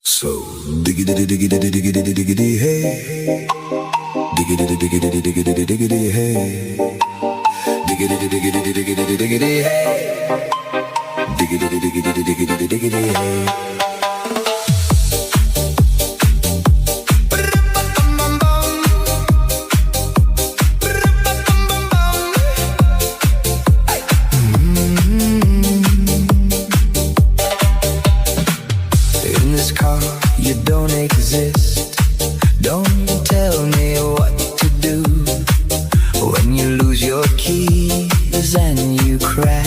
So diggity diggity diggity diggity hey, diggity diggity diggity diggity hey, diggity diggity diggity diggity hey, diggity diggity diggity diggity hey. You don't exist. Don't tell me what to do when you lose your keys and you crash.